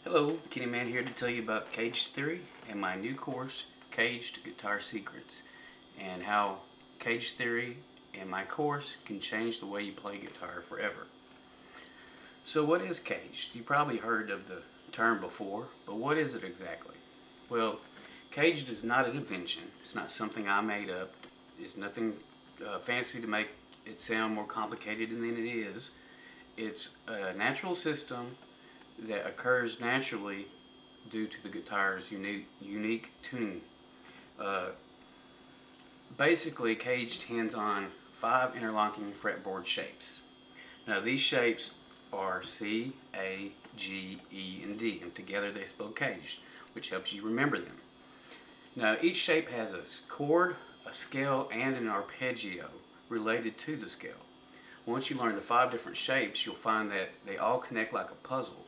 Hello, Kenny Man here to tell you about cage theory and my new course, Caged Guitar Secrets, and how cage theory and my course can change the way you play guitar forever. So what is caged? You probably heard of the term before, but what is it exactly? Well, caged is not an invention. It's not something I made up. It's nothing fancy to make it sound more complicated than it is. It's a natural system that occurs naturally due to the guitar's unique tuning. Basically, caged hinges on 5 interlocking fretboard shapes. Now these shapes are C, A, G, E, and D, and together they spell caged, which helps you remember them. Now each shape has a chord, a scale, and an arpeggio related to the scale. Once you learn the 5 different shapes, you'll find that they all connect like a puzzle,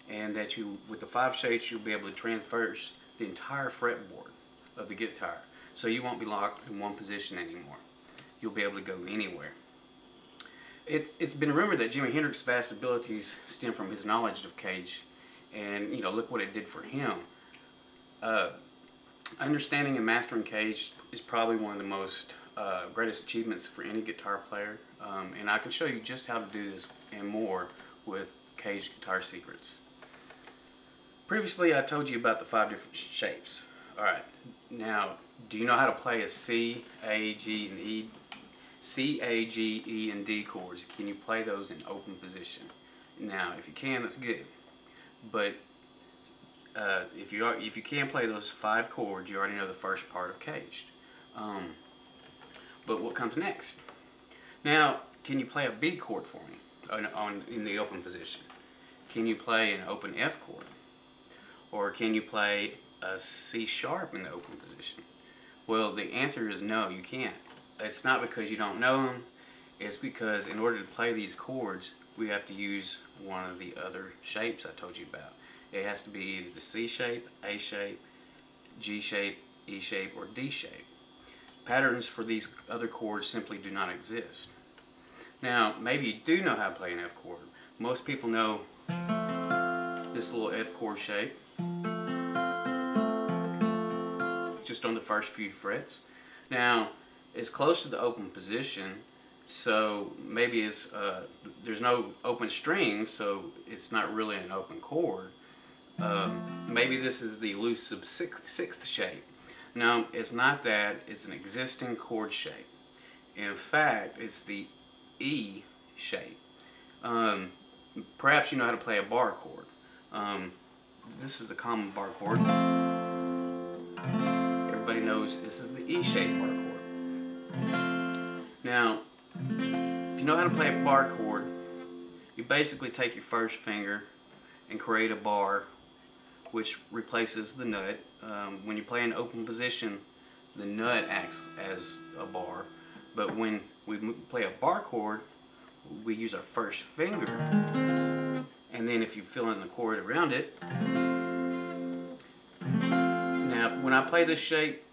and that with the 5 shapes you'll be able to traverse the entire fretboard of the guitar. So you won't be locked in one position anymore. You'll be able to go anywhere. It's been rumored that Jimi Hendrix's vast abilities stem from his knowledge of cage, and look what it did for him. Understanding and mastering cage is probably one of the most greatest achievements for any guitar player, and I can show you just how to do this and more with Caged Guitar Secrets. Previously I told you about the 5 different shapes. Alright, now do you know how to play a C, A, G, and E? C, A, G, E, and D chords? Can you play those in open position? Now if you can, that's good. But if you can't play those 5 chords, you already know the first part of caged. But what comes next? Now, can you play a B chord for me in the open position? Can you play an open F chord? Or can you play a C sharp in the open position? Well, the answer is no, you can't. It's not because you don't know them. It's because in order to play these chords, we have to use one of the other shapes I told you about. It has to be either the C shape, A shape, G shape, E shape, or D shape. Patterns for these other chords simply do not exist. Now, maybe you do know how to play an F chord. Most people know this little F chord shape, just on the first few frets. Now, it's close to the open position, so maybe it's there's no open strings, so it's not really an open chord. Maybe this is the elusive sixth shape. No, it's not that. It's an existing chord shape. In fact, it's the E shape. Perhaps you know how to play a bar chord. This is the common bar chord. Everybody knows this is the E shaped bar chord. Now, if you know how to play a bar chord, you basically take your first finger and create a bar which replaces the nut. When you play in open position, the nut acts as a bar, but when we play a bar chord, we use our first finger, and then if you fill in the chord around it. Now when I play this shape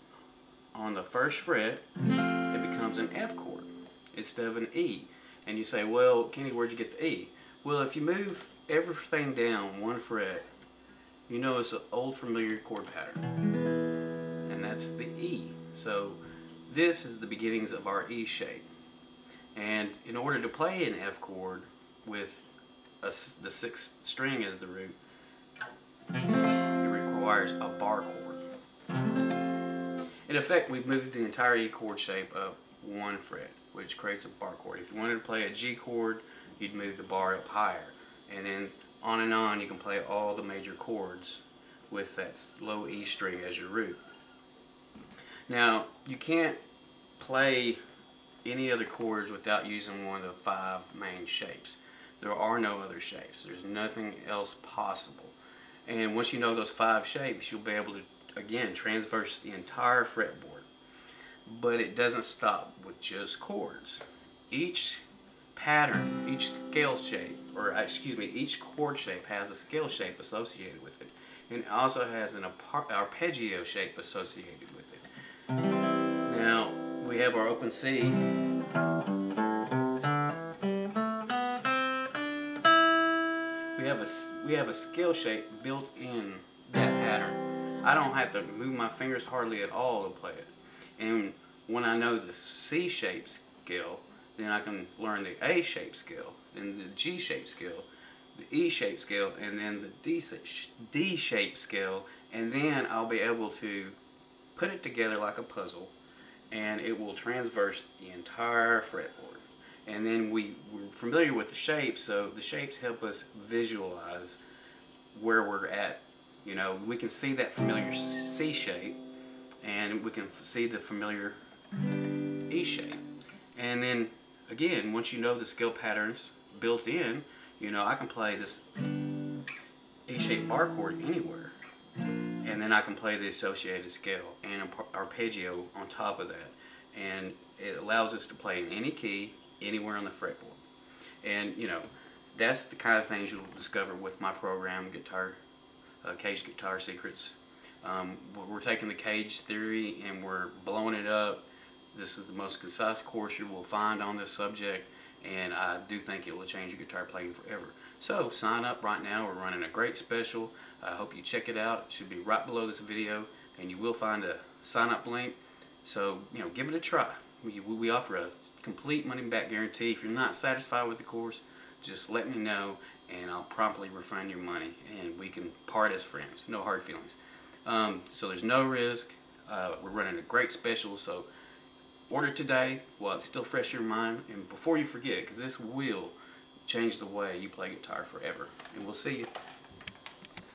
on the first fret, it becomes an F chord instead of an E. And you say, well, Kenny, where'd you get the E? Well, if you move everything down one fret, you know it's an old familiar chord pattern, and that's the E. So this is the beginnings of our E shape. And in order to play an F chord with the 6th string as the root, it requires a bar chord. In effect, we've moved the entire E chord shape up one fret, which creates a bar chord. If you wanted to play a G chord, you'd move the bar up higher, and then on and on you can play all the major chords with that low E string as your root. Now, you can't play any other chords without using one of the 5 main shapes. There are no other shapes. There's nothing else possible. And once you know those 5 shapes, you'll be able to, again, traverse the entire fretboard. But it doesn't stop with just chords. Each pattern, each scale shape, or excuse me, each chord shape has a scale shape associated with it. And it also has an arpeggio shape associated with it. Now, we have our open C. We have we have a scale shape built in that pattern. I don't have to move my fingers hardly at all to play it. And when I know the C shape scale, then I can learn the A shape scale, then the G shape scale, the E shape scale, and then the D shape scale, and then I'll be able to put it together like a puzzle, and it will transverse the entire fretboard. And then we're familiar with the shapes, so the shapes help us visualize where we're at. You know, we can see that familiar C shape, and we can see the familiar E shape. And then again, once you know the scale patterns built in, you know, I can play this E-shaped bar chord anywhere, and then I can play the associated scale and an arpeggio on top of that, and it allows us to play in any key anywhere on the fretboard. And you know, that's the kind of things you'll discover with my program, Cage Guitar Secrets. We're taking the cage theory and we're blowing it up. This is the most concise course you will find on this subject, and I do think it will change your guitar playing forever. So sign up right now. We're running a great special. I hope you check it out. It should be right below this video, and you will find a sign up link. So, you know, give it a try. We offer a complete money back guarantee. If you're not satisfied with the course, just let me know and I'll promptly refund your money, and we can part as friends. No hard feelings. So there's no risk. We're running a great special, so order today while it's still fresh in your mind, and before you forget, because this will change the way you play guitar forever. And we'll see you.